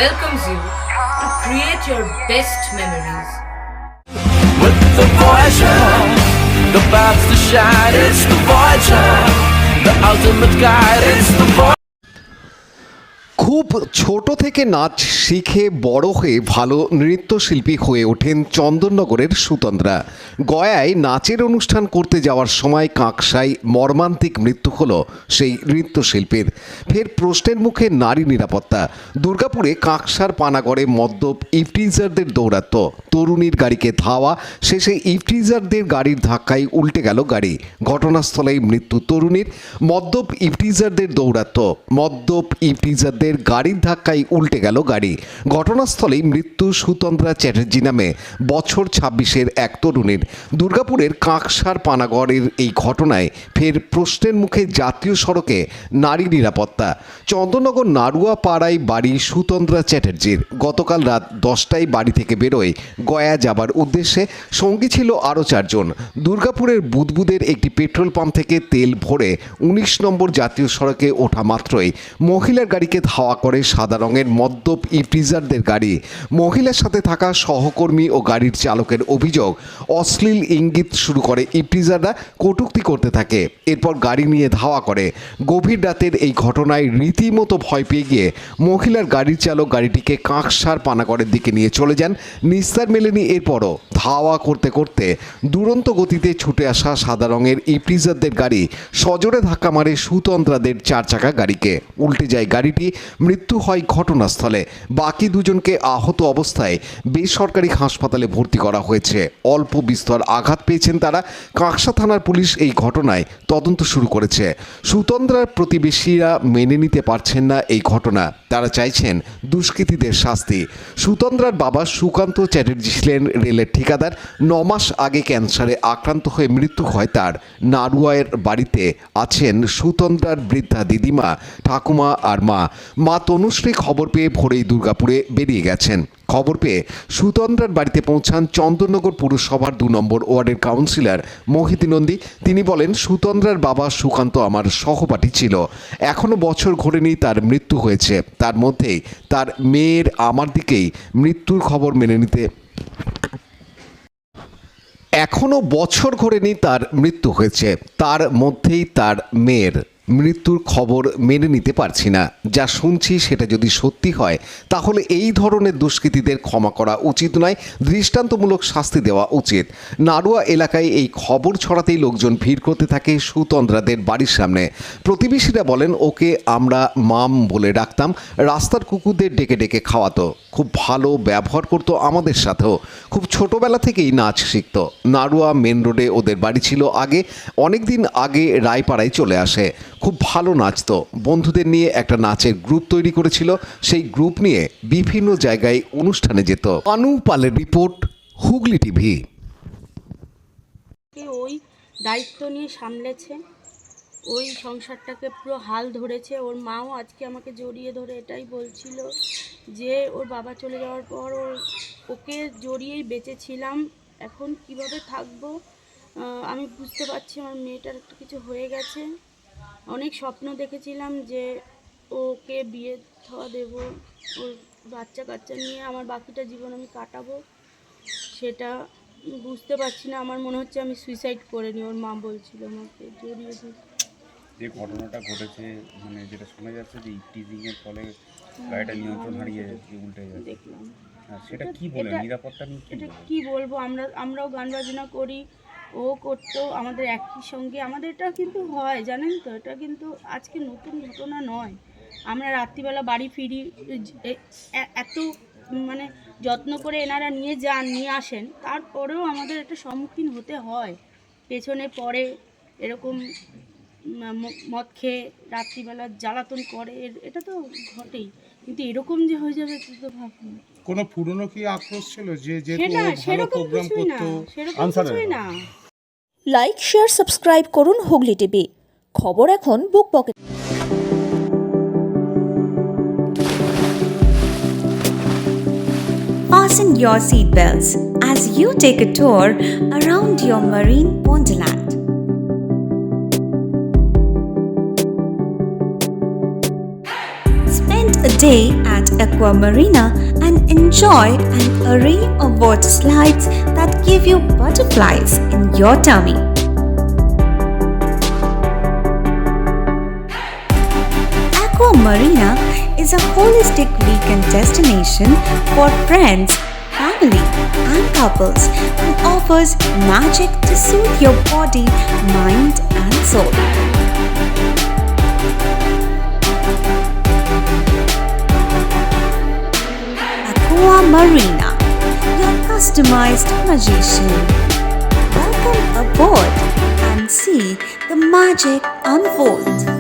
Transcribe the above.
welcomes you to create your best memories. With the Voyager, the path to shine, it's the Voyager, the ultimate guide, it's the Voyager. খুব ছোট থেকে নাচ শিখে বড় হয়ে ভালো নৃত্যশিল্পী হয়ে ওঠেন চন্দননগরের সুতন্দ্রা। গয়ায় নাচের অনুষ্ঠান করতে যাওয়ার সময় কাঁকসায় মর্মান্তিক মৃত্যু হলো সেই নৃত্যশিল্পীর। ফের প্রশ্নের মুখে নারী নিরাপত্তা। দুর্গাপুরে কাঁকসার পানাগড়ে মদ্যপ ইফটিজারদের দৌরাত্ম্য, তরুণীর গাড়িকে ধাওয়া, শেষে ইফটিজারদের গাড়ির ধাক্কায় উল্টে গেল গাড়ি। ঘটনাস্থলেই মৃত্যু তরুণীর। মদ্যপ ইফটিজারদের দৌরাত্ম্য, মদ্যপ ইফটিজারদের গাড়ির ধাক্কায় উল্টে গেল গাড়ি। ঘটনাস্থলেই মৃত্যু সুতন্দ্রা চ্যাটার্জি নামে বছর 26-এর এক তরুণীর। দুর্গাপুরের কাঁকসার পানাগড়ের এই ঘটনায় ফের প্রশ্নের মুখে জাতীয় সড়কে নারী নিরাপত্তা। চন্দননগর নাড়ুয়া পাড়ায় বাড়ি সুতন্দ্রা চ্যাটার্জির। গতকাল রাত 10টায় বাড়ি থেকে বেরোয় গয়া যাবার উদ্দেশ্যে। সঙ্গী ছিল আরও 4 জন। দুর্গাপুরের বুদবুদের একটি পেট্রোল পাম্প থেকে তেল ভরে 19 নম্বর জাতীয় সড়কে ওঠা মাত্রই মহিলার গাড়িকে ধাওয়া করে সাদা রঙের মদ্যপ ইফটিজারদের গাড়ি। মহিলার সাথে থাকা সহকর্মী ও গাড়ির চালকের অভিযোগ, অশ্লীল ইঙ্গিত শুরু করে ইফটিজাররা, কটূক্তি করতে থাকে। এরপর গাড়ি নিয়ে ধাওয়া করে। গভীর রাতের এই ঘটনায় রীতিমতো ভয় পেয়ে গিয়ে মহিলার গাড়ির চালক গাড়িটিকে কাঁকসার পানাগড়ের দিকে নিয়ে চলে যান। নিস্তার মেলেনি এরপরও। ধাওয়া করতে করতে দুরন্ত গতিতে ছুটে আসা সাদা রঙের ইফটিজারদের গাড়ি সজোরে ধাক্কা মারে সুতন্দ্রাদের 4 চাকা গাড়িকে। উল্টে যায় গাড়িটি। মৃত্যু হয় ঘটনাস্থলে। বাকি 2 জনকে আহত অবস্থায় বেসরকারি হাসপাতালে ভর্তি করা হয়েছে। অল্প বিস্তর আঘাত পেয়েছেন তারা। কাঁকসা থানার পুলিশ এই ঘটনায় তদন্ত শুরু করেছে। সুতন্দ্রার প্রতিবেশীরা মেনে নিতে পারছেন না এই ঘটনা। তারা চাইছেন দুষ্কৃতীদের শাস্তি। সুতন্দ্রার বাবা সুকান্ত চ্যাটার্জি ছিলেন রেলের ঠিকাদার। 9 মাস আগে ক্যান্সারে আক্রান্ত হয়ে মৃত্যু হয় তার। নাড়ুয়ার বাড়িতে আছেন সুতন্দ্রার বৃদ্ধা দিদিমা, ঠাকুমা আর মা তনুশ্রী খবর পেয়ে ভোরেই দুর্গাপুরে বেরিয়ে গেছেন। খবর পেয়ে সুতন্দ্রার বাড়িতে পৌঁছান চন্দননগর পুরসভার 2 নম্বর ওয়ার্ডের কাউন্সিলর মোহিতী নন্দী। তিনি বলেন, সুতন্দ্রার বাবা সুকান্ত আমার সহপাঠী ছিল। এখনও বছর ঘোরেনি তার মৃত্যু হয়েছে। তার মধ্যেই তার মেয়ের আমার দিকেই মৃত্যুর খবর মেনে নিতে এখনও বছর ঘোরেনি তার মৃত্যু হয়েছে। তার মধ্যেই তার মেয়ের মৃত্যুর খবর মেনে নিতে পারছি না। যা শুনছি সেটা যদি সত্যি হয় তাহলে এই ধরনের দুষ্কৃতীদের ক্ষমা করা উচিত নয়, দৃষ্টান্তমূলক শাস্তি দেওয়া উচিত। নাড়ুয়া এলাকায় এই খবর ছড়াতেই লোকজন ভিড় করতে থাকে সুতন্দ্রাদের বাড়ির সামনে। প্রতিবেশীরা বলেন, ওকে আমরা মাম বলে ডাকতাম। রাস্তার কুকুরদের ডেকে ডেকে খাওয়াতো। খুব ভালো ব্যবহার করতো আমাদের সাথেও। খুব ছোটবেলা থেকেই নাচ শিখত। নাড়ুয়া মেন রোডে ওদের বাড়ি ছিল আগে। অনেক দিন আগে রায়পাড়ায় চলে আসে। খুব ভালো নাচতো। বন্ধুদের নিয়ে একটা নাচের গ্রুপ তৈরি করেছিল। সেই গ্রুপ নিয়ে বিভিন্ন জায়গায় অনুষ্ঠানে যেত। আনু পালের রিপোর্ট, হুগলি টিভি। ওই দায়িত্ব নিয়ে সামলেছে, ওই সংসারটাকে পুরো হাল ধরেছে। ওর মাও আজকে আমাকে জড়িয়ে ধরে এটাই বলছিল যে ওর বাবা চলে যাওয়ার পর ওকে জড়িয়েই বেঁচেছিলাম, এখন কিভাবে থাকবো আমি বুঝতে পারছি। আমার মেয়েটার একটা কিছু হয়ে গেছে। অনেক স্বপ্ন দেখেছিলাম যে ওকে বিয়ে থাওয়া দেবো, ওর বাচ্চা কাচ্চা নিয়ে আমার বাকিটা জীবন আমি কাটাবো, সেটা বুঝতে পারছি না। আমার মনে হচ্ছে আমি সুইসাইড করে নিই। ওর মা বলছিল আমাকে জড়িয়ে ধরে। যে ঘটনাটা ঘটেছে, মানে যেটা শোনা যাচ্ছে যে টিজিংয়ের ফলে গাড়িটা নিয়ন্ত্রণ হারিয়ে উল্টে যায়, দেখলাম। সেটা কি বলে নিরাপত্তা নিয়ে এটা কি বলবো, আমরাও গান বাজনা করি, ও করতো আমাদের একই সঙ্গে। আমাদের এটা কিন্তু হয়, জানেন তো, এটা কিন্তু আজকে নতুন ঘটনা নয়। আমরা রাত্রিবেলা বাড়ি ফিরি, এত মানে যত্ন করে এনারা নিয়ে আসেন, তারপরেও আমাদের একটা সম্মুখীন হতে হয়। পেছনে পড়ে এরকম মদ খেয়ে রাত্রিবেলা জ্বালাতন করে, এটা তো ঘটেই। কিন্তু এরকম যে হয়ে যাবে তো ভাবিনি। কোনো পুরনো কি আক্রোশ ছিল যে সেরকম কিছুই না। লাইক, শেয়ার, সাবস্ক্রাইব করুন হুগলি টিভি। খবর এখন বুক pocket. Fasten your seatbelts as you take a tour around your marine wonderland. Spend a today at Aqua Marina and enjoy an array of water slides that give you butterflies in your tummy. Aqua Marina is a holistic weekend destination for friends, family, and couples and offers magic to soothe your body, mind, and soul. Aqua Marina, your customized magician. Welcome aboard and see the magic unfold.